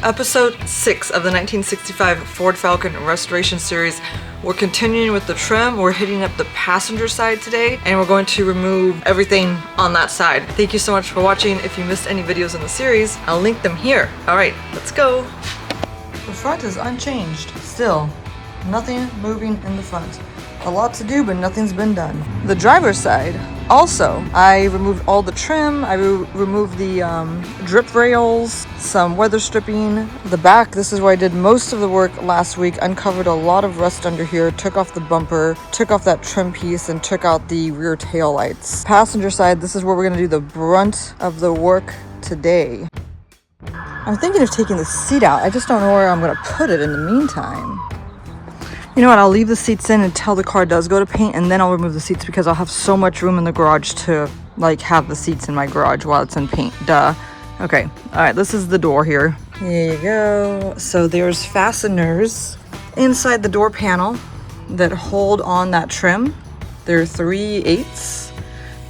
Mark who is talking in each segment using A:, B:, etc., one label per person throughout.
A: Episode 6 of the 1965 Ford Falcon restoration series. We're continuing with the trim. We're hitting up the passenger side today, and we're going to remove everything on that side. Thank you so much for watching. If you missed any videos in the series, I'll link them here. All right, let's go. The front is unchanged. Still, nothing moving in the front. A lot to do, but nothing's been done. The driver's side, also, I removed all the trim. I removed the drip rails, some weather stripping. The back, this is where I did most of the work last week. Uncovered a lot of rust under here, took off the bumper, took off that trim piece, and took out the rear tail lights. Passenger side, this is where we're gonna do the brunt of the work today. I'm thinking of taking the seat out. I just don't know where I'm gonna put it in the meantime. You know what, I'll leave the seats in until the car does go to paint, and then I'll remove the seats because I'll have so much room in the garage to like have the seats in my garage while it's in paint. Duh. Okay, all right, this is the door here. Here you go. So there's fasteners inside the door panel that hold on that trim. They're 3/8. Let's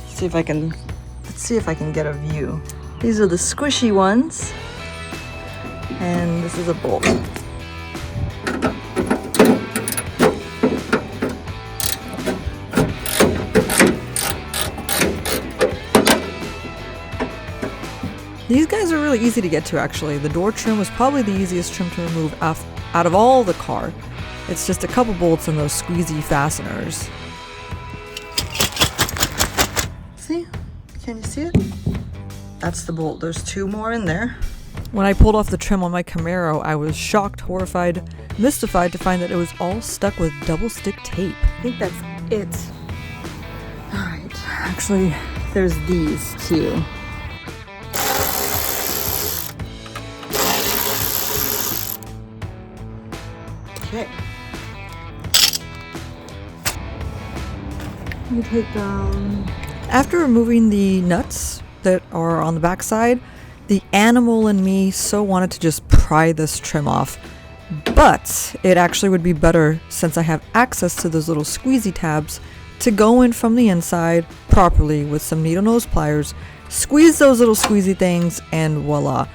A: see if I can get a view. These are the squishy ones. And this is a bolt. These guys are really easy to get to, actually. The door trim was probably the easiest trim to remove out of all the car. It's just a couple bolts and those squeezy fasteners. See? Can you see it? That's the bolt. There's 2 more in there. When I pulled off the trim on my Camaro, I was shocked, horrified, mystified to find that it was all stuck with double stick tape. I think that's it. Alright, actually, there's these too. Okay. Let me take down. After removing the nuts that are on the back side, the animal in me so wanted to just pry this trim off. But it actually would be better, since I have access to those little squeezy tabs, to go in from the inside properly with some needle nose pliers, squeeze those little squeezy things, and voila.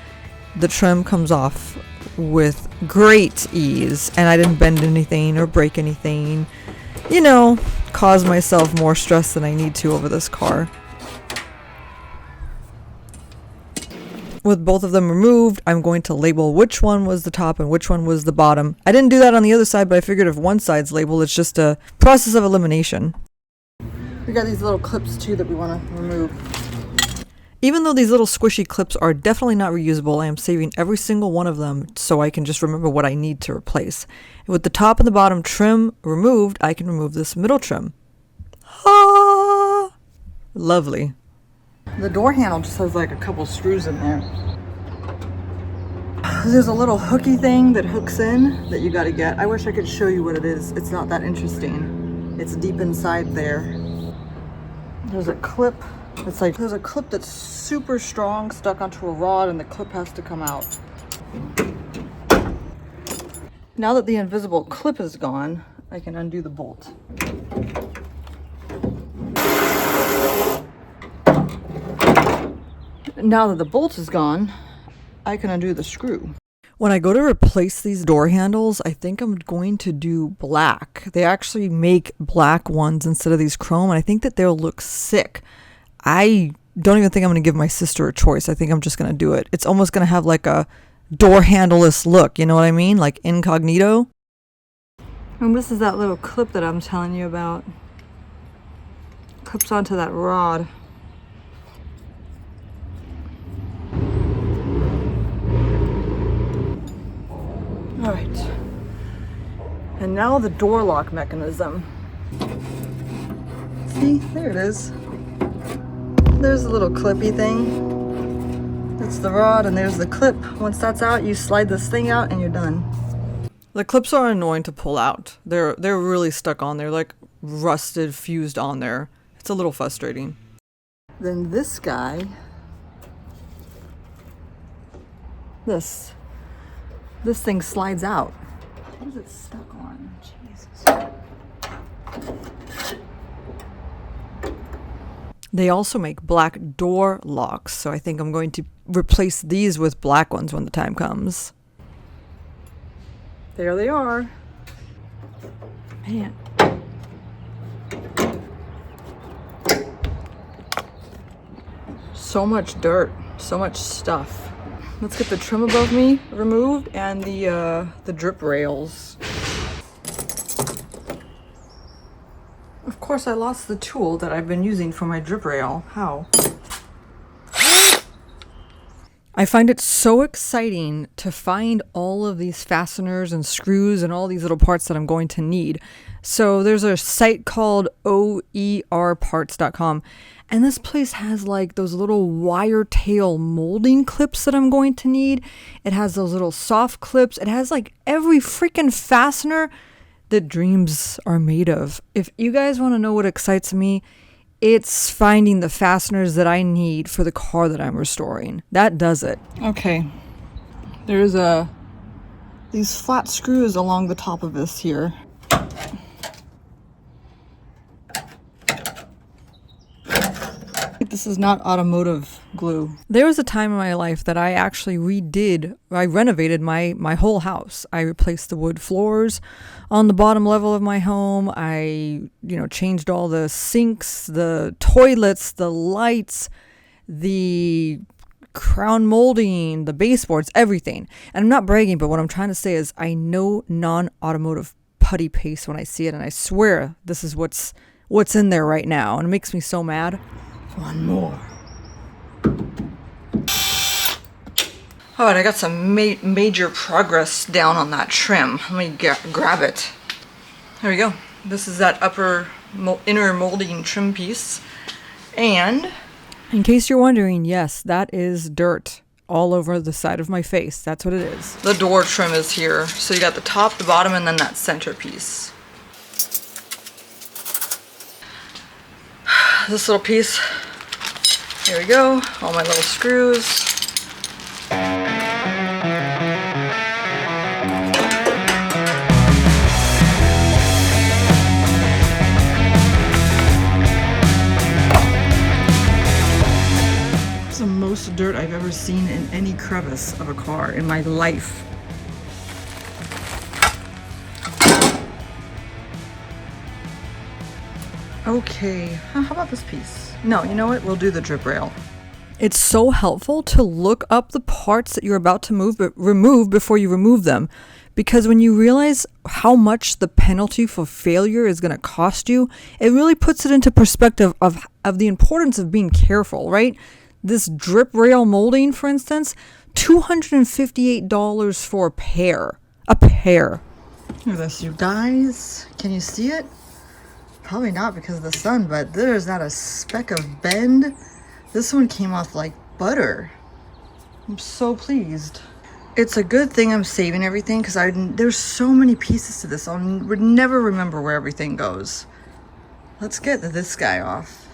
A: The trim comes off with great ease, and I didn't bend anything or break anything. You know, cause myself more stress than I need to over this car. With both of them removed, I'm going to label which one was the top and which one was the bottom. I didn't do that on the other side, but I figured if one side's labeled, it's just a process of elimination. We got these little clips too that we want to remove. Even though these little squishy clips are definitely not reusable, I am saving every single one of them so I can just remember what I need to replace. With the top and the bottom trim removed, I can remove this middle trim. Ah! Lovely. The door handle just has like a couple screws in there. There's a little hooky thing that hooks in that you gotta get. I wish I could show you what it is. It's not that interesting. It's deep inside there. There's a clip. It's like there's a clip that's super strong stuck onto a rod, and the clip has to come out. Now that the invisible clip is gone, I can undo the bolt. Now that the bolt is gone, I can undo the screw. When I go to replace these door handles, I think I'm going to do black. They actually make black ones instead of these chrome, and I think that they'll look sick. I don't even think I'm going to give my sister a choice. I think I'm just going to do it. It's almost going to have like a door handleless look, you know what I mean? Like incognito. And this is that little clip that I'm telling you about. Clips onto that rod. All right. And now the door lock mechanism. See, there it is. There's a little clippy thing. That's the rod, and there's the clip. Once that's out, you slide this thing out and you're done. The clips are annoying to pull out. They're really stuck on there, like rusted, fused on there. It's a little frustrating. Then this guy, this thing slides out. What is it stuck on? Jesus. They also make black door locks, so I think I'm going to replace these with black ones when the time comes. There they are. Man. So much dirt, so much stuff. Let's get the trim above me removed and the drip rails. Of course, I lost the tool that I've been using for my drip rail. How? I find it so exciting to find all of these fasteners and screws and all these little parts that I'm going to need. So there's a site called oerparts.com, and this place has like those little wire tail molding clips that I'm going to need. It has those little soft clips. It has like every freaking fastener that dreams are made of. If you guys want to know what excites me, it's finding the fasteners that I need for the car that I'm restoring. That does it. Okay. There's these flat screws along the top of this here. This is not automotive glue. There was a time in my life that I actually renovated my whole house. I replaced the wood floors on the bottom level of my home. I, changed all the sinks, the toilets, the lights, the crown molding, the baseboards, everything. And I'm not bragging, but what I'm trying to say is I know non-automotive putty paste when I see it, and I swear this is what's in there right now, and it makes me so mad. One more. All right, I got some major progress down on that trim. Let me grab it. There we go. This is that inner molding trim piece. And in case you're wondering, yes, that is dirt all over the side of my face. That's what it is. The door trim is here. So you got the top, the bottom, and then that center piece. This little piece, here we go, all my little screws. It's the most dirt I've ever seen in any crevice of a car in my life. Okay, how about this piece? No, you know what? We'll do the drip rail. It's so helpful to look up the parts that you're about to remove before you remove them. Because when you realize how much the penalty for failure is going to cost you, it really puts it into perspective of the importance of being careful, right? This drip rail molding, for instance, $258 for a pair. A pair. Look at this, you guys. Can you see it? Probably not because of the sun, but there's not a speck of bend. This one came off like butter. I'm so pleased. It's a good thing I'm saving everything because there's so many pieces to this. I'll never remember where everything goes. Let's get this guy off.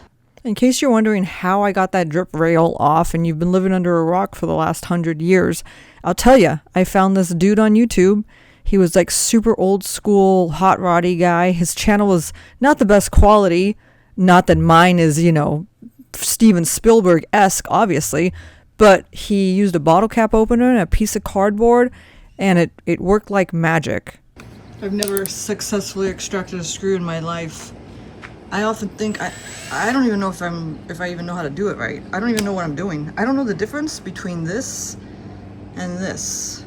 A: In case you're wondering how I got that drip rail off and you've been living under a rock for the last 100 years, I'll tell you, I found this dude on YouTube. He was like super old school, hot roddy guy. His channel was not the best quality. Not that mine is, Steven Spielberg-esque, obviously. But he used a bottle cap opener and a piece of cardboard, and it worked like magic. I've never successfully extracted a screw in my life. I often think, I don't even know if I even know how to do it right. I don't even know what I'm doing. I don't know the difference between this and this.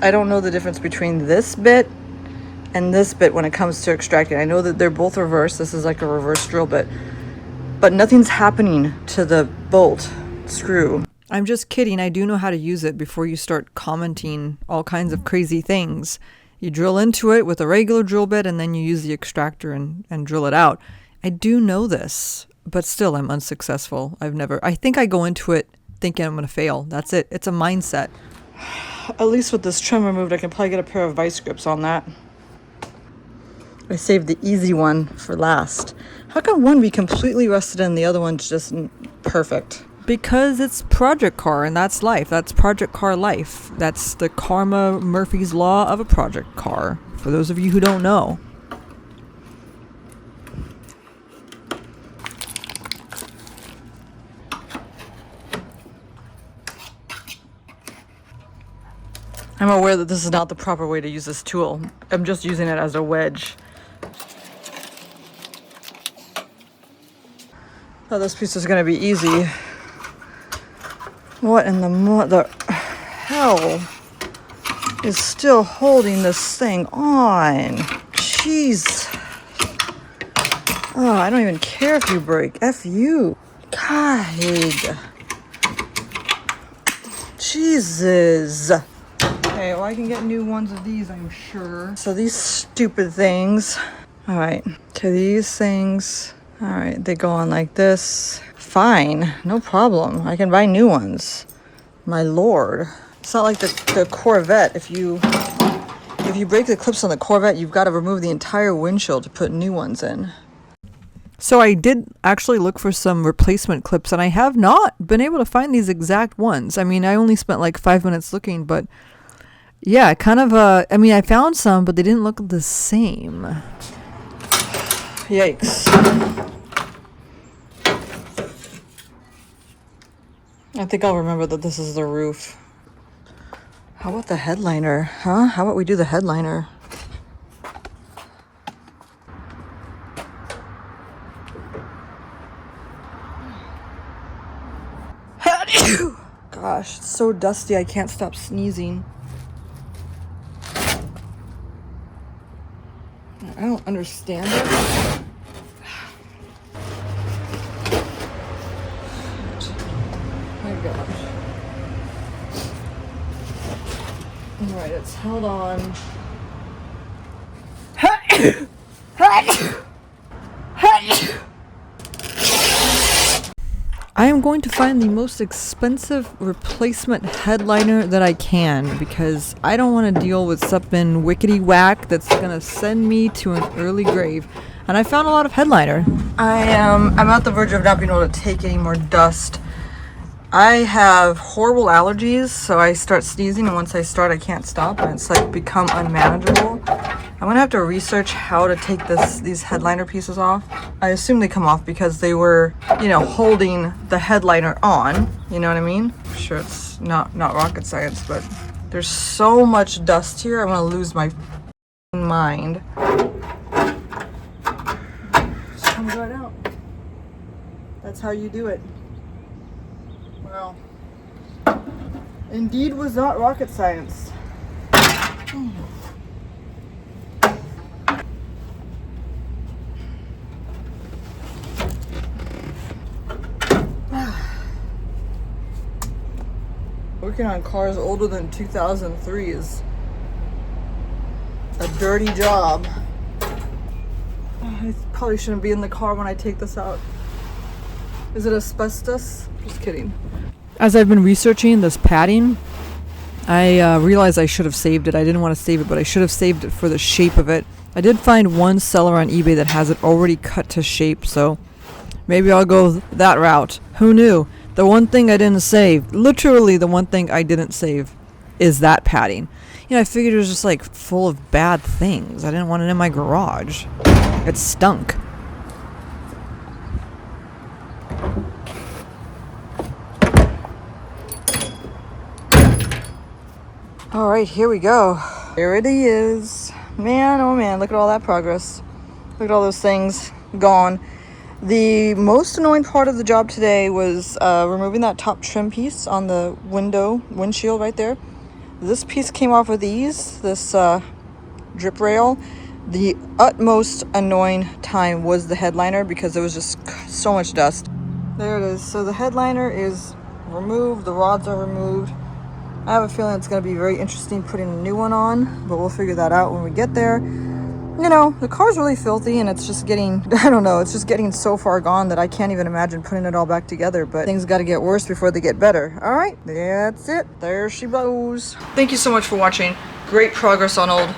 A: I don't know the difference between this bit and this bit when it comes to extracting. I know that they're both reversed. This is like a reverse drill bit, but nothing's happening to the bolt screw. I'm just kidding. I do know how to use it before you start commenting all kinds of crazy things. You drill into it with a regular drill bit and then you use the extractor and drill it out. I do know this, but still I'm unsuccessful. I think I go into it thinking I'm going to fail. That's it. It's a mindset. At least with this trim removed, I can probably get a pair of vice grips on that. I saved the easy one for last. How can one be completely rusted and the other one's just perfect? Because it's project car and that's life. That's project car life. That's the karma Murphy's law of a project car, for those of you who don't know. I'm aware that this is not the proper way to use this tool. I'm just using it as a wedge. Oh, this piece is gonna be easy. What in the hell is still holding this thing on? Jeez. Oh, I don't even care if you break. F you. God. Jesus. Okay, well, I can get new ones of these, I'm sure. So these stupid things. All right. Okay, these things. All right, they go on like this. Fine, no problem. I can buy new ones. My lord. It's not like the Corvette. If you break the clips on the Corvette, you've got to remove the entire windshield to put new ones in. So I did actually look for some replacement clips, and I have not been able to find these exact ones. I mean, I only spent like 5 minutes looking, but yeah, kind of, I mean, I found some, but they didn't look the same. Yikes. I think I'll remember that this is the roof. How about the headliner, huh? How about we do the headliner? Gosh, it's so dusty I can't stop sneezing. I don't understand it. My gosh. Alright, it's held on. I am going to find the most expensive replacement headliner that I can, because I don't want to deal with something wickety whack that's gonna send me to an early grave. And I found a lot of headliner. I'm at the verge of not being able to take any more dust. I have horrible allergies, so I start sneezing, and once I start I can't stop, and it's like become unmanageable. I'm gonna have to research how to take these headliner pieces off. I assume they come off because they were, you know, holding the headliner on, you know what I mean? I'm sure it's not rocket science, but there's so much dust here, I'm gonna lose my mind. Just comes right out. That's how you do it. Well, indeed was not rocket science. Working on cars older than 2003 is a dirty job. I probably shouldn't be in the car when I take this out. Is it asbestos? Just kidding. As I've been researching this padding, I realized I should have saved it. I didn't want to save it, but I should have saved it for the shape of it. I did find one seller on eBay that has it already cut to shape, so maybe I'll go that route. Who knew? The one thing I didn't save, literally the one thing I didn't save, is that padding. You know, I figured it was just like full of bad things. I didn't want it in my garage. It stunk. All right, here we go. Here it is. Man, oh man, look at all that progress. Look at all those things gone. The most annoying part of the job today was removing that top trim piece on the windshield right there. This piece came off with ease, this drip rail. The utmost annoying time was the headliner because there was just so much dust. There it is. So the headliner is removed, the rods are removed. I have a feeling it's going to be very interesting putting a new one on, but we'll figure that out when we get there. You know, the car's really filthy and it's just getting, I don't know, it's just getting so far gone that I can't even imagine putting it all back together, but things got to get worse before they get better. All right, that's it. There she goes. Thank you so much for watching. Great progress on old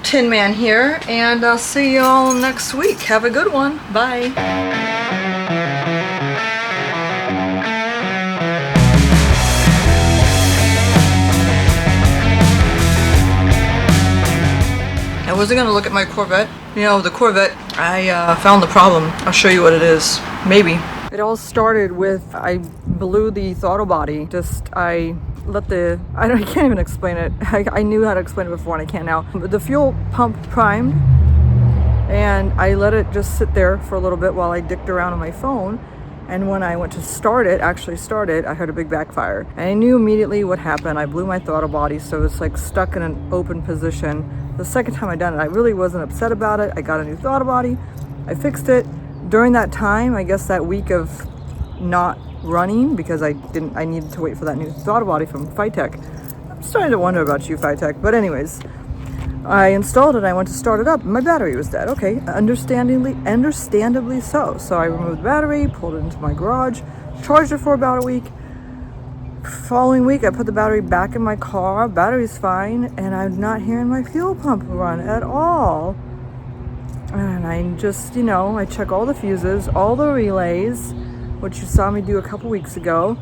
A: Tin Man here, and I'll see you all next week. Have a good one. Bye. I wasn't gonna look at my Corvette. You know, the Corvette, I found the problem. I'll show you what it is. Maybe. It all started with, I blew the throttle body. I can't even explain it. I knew how to explain it before and I can't now. But the fuel pump primed and I let it just sit there for a little bit while I dicked around on my phone. And when I went to actually start it, I heard a big backfire. And I knew immediately what happened. I blew my throttle body, so it's like stuck in an open position. The second time I done it, I really wasn't upset about it. I got a new throttle body. I fixed it. During that time, I guess that week of not running, because I needed to wait for that new throttle body from Fitech. I'm starting to wonder about you, Fitech. But anyways, I installed it, I went to start it up, and my battery was dead. Okay, understandably so. So I removed the battery, pulled it into my garage, charged it for about a week. Following week, I put the battery back in my car, battery's fine, and I'm not hearing my fuel pump run at all. And I just, I check all the fuses, all the relays, which you saw me do a couple weeks ago.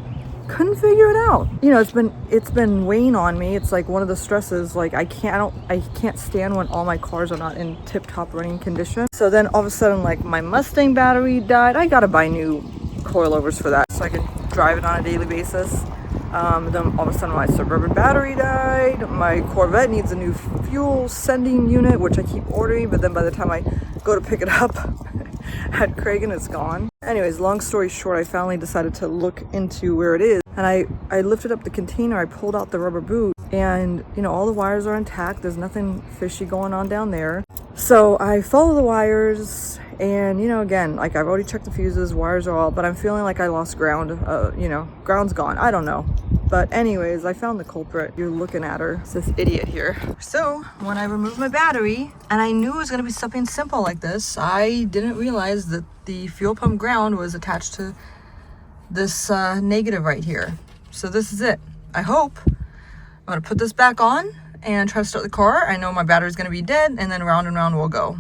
A: Couldn't figure it out. It's been weighing on me. It's like one of the stresses. Like I can't stand when all my cars are not in tip-top running condition. So then all of a sudden, like my Mustang battery died. I gotta buy new coilovers for that so I can drive it on a daily basis. Then all of a sudden my Suburban battery died. My Corvette needs a new fuel sending unit, which I keep ordering, but then by the time I go to pick it up at Craig, it's gone. Anyways, long story short, I finally decided to look into where it is. And I lifted up the container, I pulled out the rubber boot, and all the wires are intact. There's nothing fishy going on down there. So I follow the wires, and again, like I've already checked the fuses, wires are all, but I'm feeling like I lost ground. Ground's gone. I don't know. But anyways, I found the culprit. You're looking at her. It's this idiot here. So when I removed my battery, and I knew it was gonna be something simple like this, I didn't realize that the fuel pump ground was attached to this negative right here. So this is it. I hope. I'm gonna put this back on and try to start the car. I know my battery's gonna be dead, and then round and round we'll go.